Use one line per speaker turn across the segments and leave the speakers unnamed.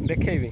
ଦେଖେଇବି।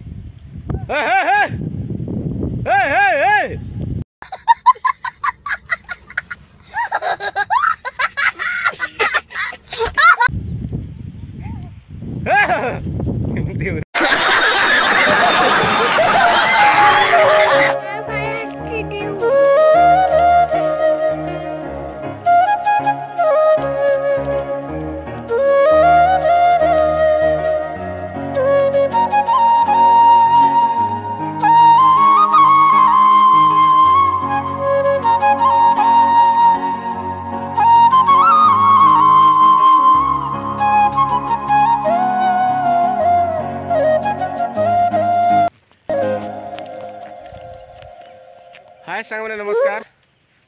हाय सांग मैंने नमस्कार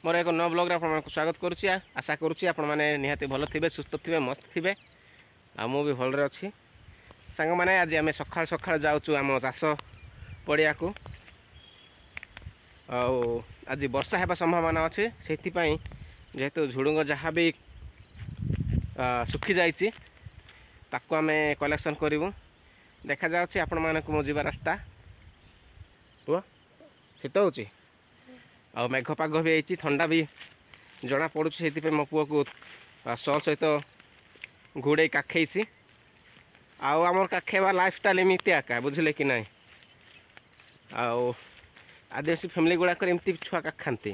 मोर एक नव ब्लॉग आपको स्वागत करुच्ची आशा करुच्ची आपण मैंने निहाती भल थे सुस्थ थे मस्त थे आ मु भी भलरे अच्छी सांग मैंने आज आम सका सका जाऊँ आम चाष पड़िया को आज वर्षा होगा संभावना अच्छे से जेहेतु झुड़ुंग जहाँ भी सुखी जाइए ताको आम कलेक्शन करूँ देखा जाऊँगी आपण मानक मो जीवा रास्ता पुआ शीत हो आ मेघ पाग भी आई ठंडा भी जना पड़ू से मो पुआ को सॉल सहित घोड़े काखेई आमर काखेवा लाइफस्टाइल एमती आका बुझे कि ना आदिवासी फैमिली गुड़ाक एमती छुआ काखाती।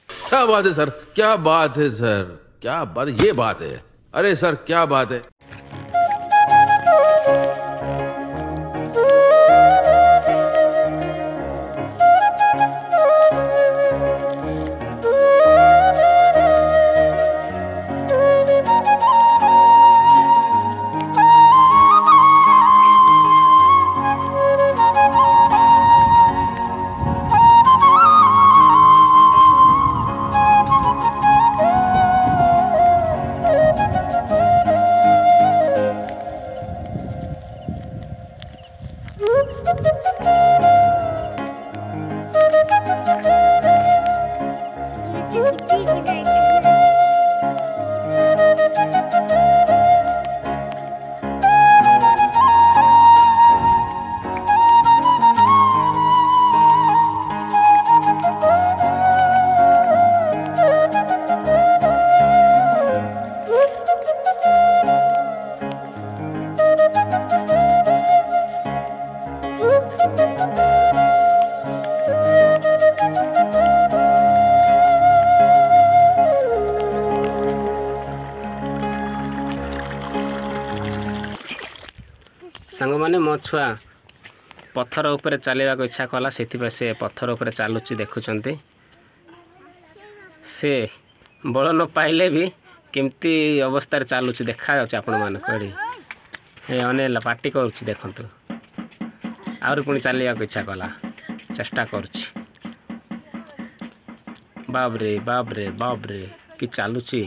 क्या बात है सर, क्या बात है सर, क्या बात, ये बात है, अरे सर क्या बात है।
सांग मैंने मो छुआ पत्थर उपर चलने को इच्छा कला से पत्थर उपर चलुची देखुंत से बल न पाइले भी केमती अवस्था चलुची देखा आपण मान अनेला पार्टी करुच्ची देखु आहुरी पुणी चलने को इच्छा कला चेष्टा करुच्ची बाबरे बाबरे बाबरे कि चलुची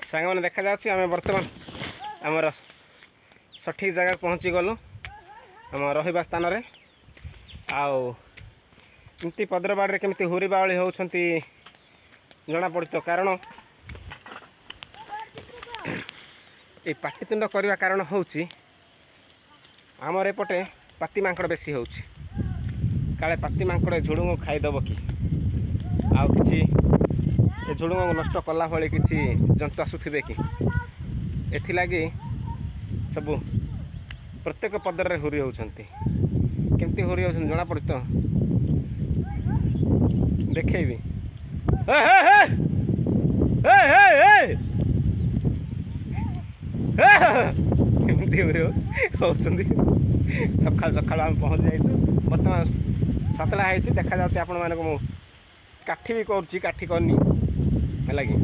सांग मैंने देखा जाच्छी आम बर्तमान आमर सठिक जगह पहुँची गलु आम रहा स्थान आमती पदरबाड़ी केमती हुरी बावली होती जना पड़ी तो कारण ये पाटितुंड करने कारण हूँ आमर एपटे पाती मांकड़ बेसी हो काले पाती मांकड़ झुड़ुंग खाईदेव कि आउ कि झुड़ुंग नष्ट कला भाई किसी जंतु आसुवे कि एथिलागी सब प्रत्येक पदर रे हुरी होती केमती हुरी हो जना पड़ी तो देखी एमती हुरी होती सका सका आम पहुँच जाइए बर्तमान सतला है देखा जाऊँगी आपण मानक काठी भी करुच्ची काठी करनी है कि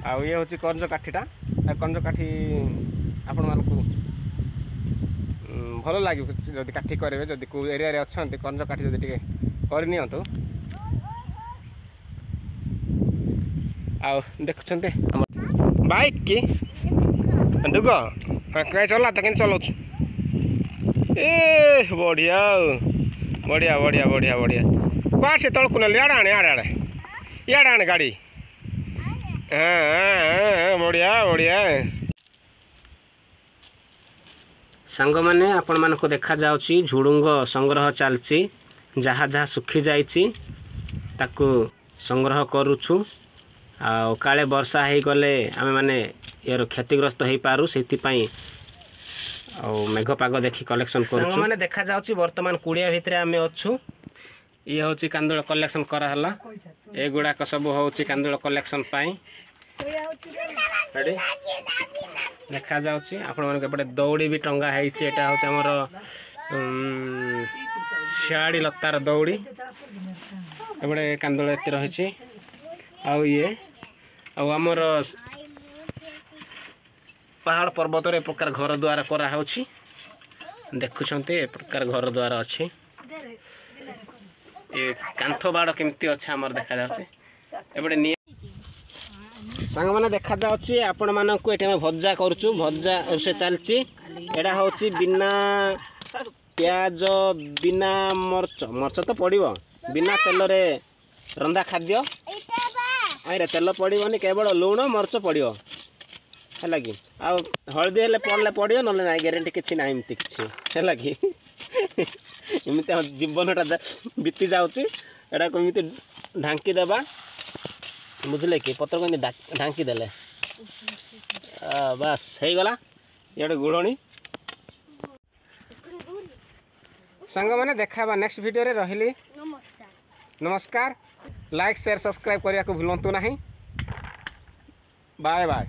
आउ ये हूँ कंज काठीटा कंज काठी आपण मानक भल लगे जदि काठी करेंगे जदि को एरिया अच्छा कंज काठी जदि टे करनी आउ देखुं बाइक कि दुग हाँ कहीं चला तो केମିତି चलाउछु ए बढ़िया बढ़िया बढ़िया बढ़िया बढ़िया कुआड़ से तलकु नेलु याडे आणे गाड़ी हाँ हाँ बढ़िया बढ़िया सांग मैंने आपण मानक देखा जाउची झुडुंग संग्रह चलची जहाँ जहाँ सुखी जाइची ताकू संग्रह करूछु आ काले वर्षा हो गले आमे माने यार क्षतिग्रस्त हो पारू सेति पई आ मेघ पाग देखि कलेक्शन करूछु माने देखा जाउची वर्तमान कुड़िया भितरे आमे अछु ये होची कांदुळ कलेक्शन करा हला ए गुडा क सब होची कांदुळ कलेक्शन पई रेडी देखा जाउची आपण माने एपटे दौड़ी भी टंगा हैछि एटा होची हमर शाड़ी लतार दौड़ी एपटे कांदुळ एते रहिछि आ ये आमर पहाड़ पर्वत रे प्रकार घर द्वार करा होछि देखुछन्ते ए प्रकार घर द्वार अछि ए कांथ बाड़ केमती अच्छा हमर देखा जाउछि एपटे सांग माने देखा जाउछि आपण मानकु एठे भज्जा करछु भज्जा से चलछि एडा होछि बिना प्याज बिना मरच मरच तो पड़िबो बिना तेल रे रंधा खाद्य आइरे तेल पड़ोनी केवल लुण मरच पड़ो है कि आ हलदी हेल्ले पड़े पड़ो ना ना ग्यारंटी किसी ना एमती किसी है कि एमती जीवनटा बीती जाऊँगी एटा कमी ढांकी देवा बुझले कि पत्र कमी ढांकी देले बस हो गला ये गुड़णी सांग मैंने देखा नेक्स्ट वीडियो रे रही नमस्कार लाइक शेयर सब्सक्राइब करने को भूलु ना बाय बाय।